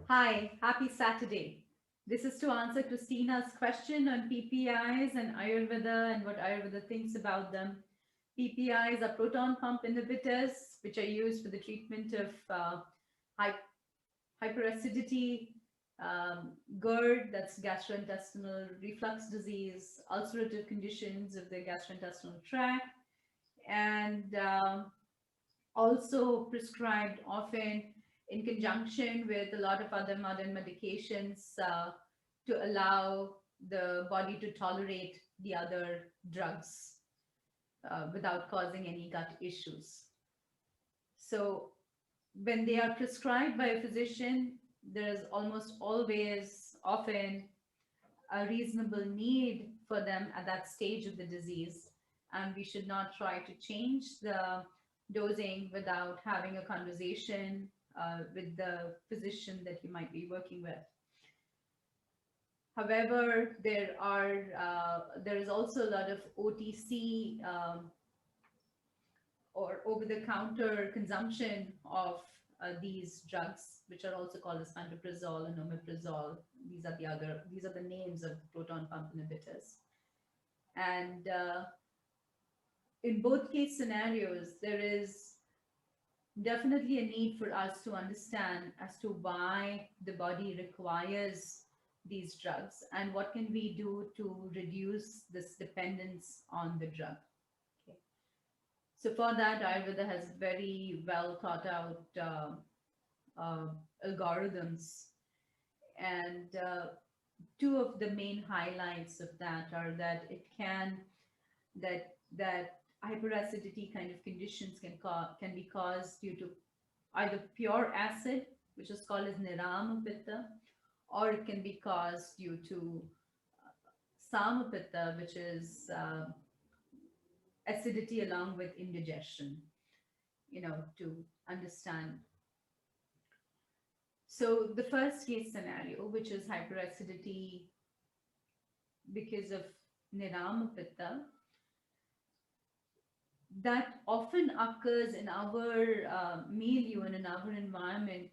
Hi, happy Saturday. This is to answer Christina's question on PPIs and Ayurveda and what Ayurveda thinks about them. PPIs are proton pump inhibitors, which are used for the treatment of hy- hyperacidity, GERD, that's gastrointestinal reflux disease, ulcerative conditions of the gastrointestinal tract, and also prescribed often in conjunction with a lot of other modern medications to allow the body to tolerate the other drugs without causing any gut issues. So, when they are prescribed by a physician, there is almost always often a reasonable need for them at that stage of the disease. And we should not try to change the dosing without having a conversation with the physician that you might be working with. However, there is also a lot of OTC or over-the-counter consumption of these drugs, which are also called as pantoprazole and omeprazole. These are the names of proton pump inhibitors. And in both case scenarios, there is definitely a need for us to understand as to why the body requires these drugs and what can we do to reduce this dependence on the drug. Okay. So for that, Ayurveda has very well thought out uh, algorithms, and two of the main highlights of that are that that hyperacidity kind of conditions can be caused due to either pure acid, which is called as nirama pitta, or it can be caused due to sama pitta, which is acidity along with indigestion. To understand. So the first case scenario, which is hyperacidity because of nirama pitta, that often occurs in our milieu and in our environment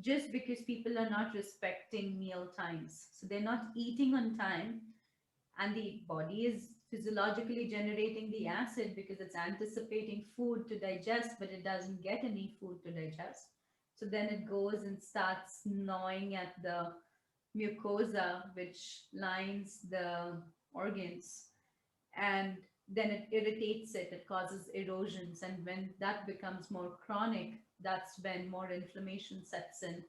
just because people are not respecting meal times. So they're not eating on time, and the body is physiologically generating the acid because it's anticipating food to digest, but it doesn't get any food to digest. So then it goes and starts gnawing at the mucosa, which lines the organs, and then it irritates it, it causes erosions. And when that becomes more chronic, that's when more inflammation sets in,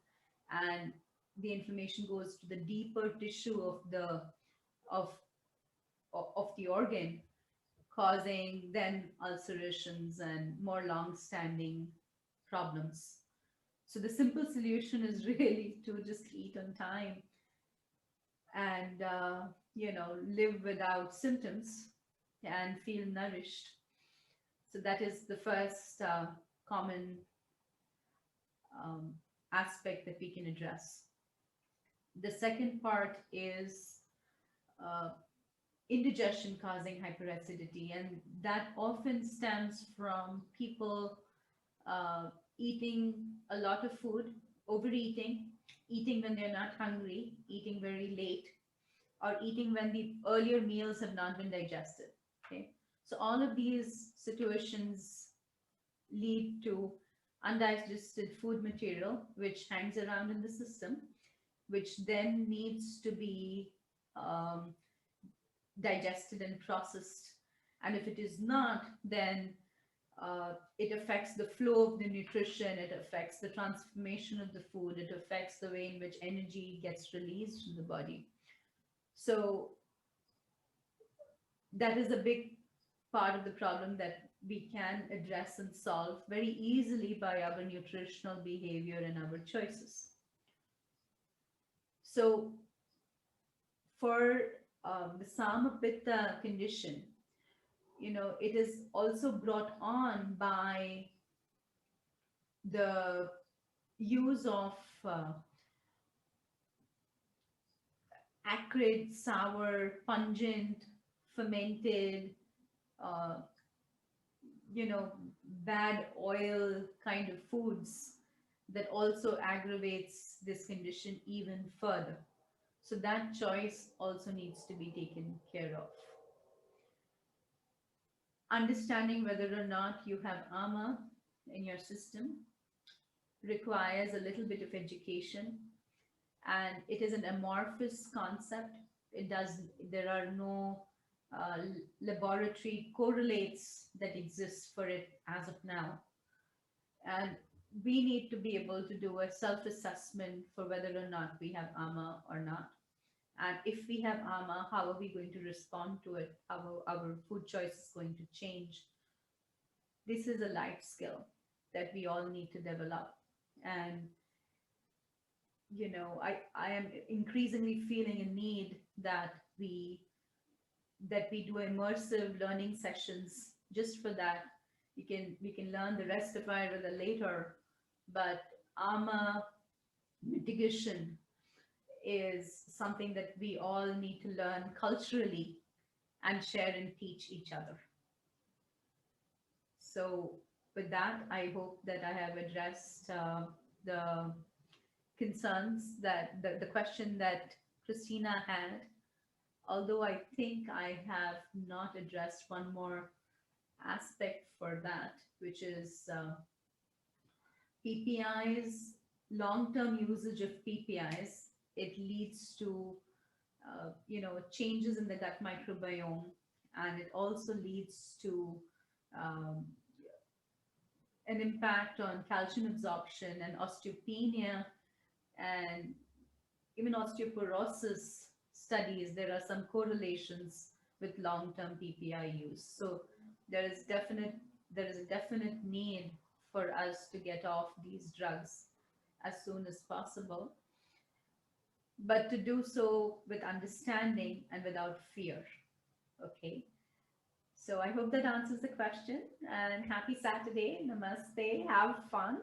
and the inflammation goes to the deeper tissue of of the organ, causing then ulcerations and more long-standing problems. So the simple solution is really to just eat on time and live without symptoms and feel nourished. So that is the first common um, aspect that we can address. The second part is uh, indigestion causing hyperacidity, and that often stems from people eating a lot of food, overeating, eating when they're not hungry, eating very late, or eating when the earlier meals have not been digested. Okay, so all of these situations lead to undigested food material which hangs around in the system, which then needs to be um, digested and processed. And if it is not, then it affects the flow of the nutrition, it affects the transformation of the food, it affects the way in which energy gets released in the body. So that is a big part of the problem that we can address and solve very easily by our nutritional behavior and our choices. So for the Samapitta condition, it is also brought on by the use of acrid, sour, pungent, fermented, uh, bad oil kind of foods that also aggravates this condition even further. So that choice also needs to be taken care of. Understanding whether or not you have ama in your system requires a little bit of education, and it is an amorphous concept. It does, there are no laboratory correlates that exist for it as of now. And we need to be able to do a self-assessment for whether or not we have ama or not. And if we have ama, how are we going to respond to it? How our food choice is going to change? This is a life skill that we all need to develop. And I am increasingly feeling a need that we do immersive learning sessions just for that. We can learn the rest of Ayurveda later, but ama mitigation is something that we all need to learn culturally and share and teach each other. So, with that, I hope that I have addressed the concerns, that the question that Christina had. Although I think I have not addressed one more aspect for that, which is PPIs, long term usage of PPIs. It leads to changes in the gut microbiome, and it also leads to um, an impact on calcium absorption and osteopenia, and even osteoporosis studies. There are some correlations with long-term PPI use. So there is definite there is a definite need for us to get off these drugs as soon as possible, but to do so with understanding and without fear. Okay. So I hope that answers the question, and happy Saturday. Namaste. Have fun.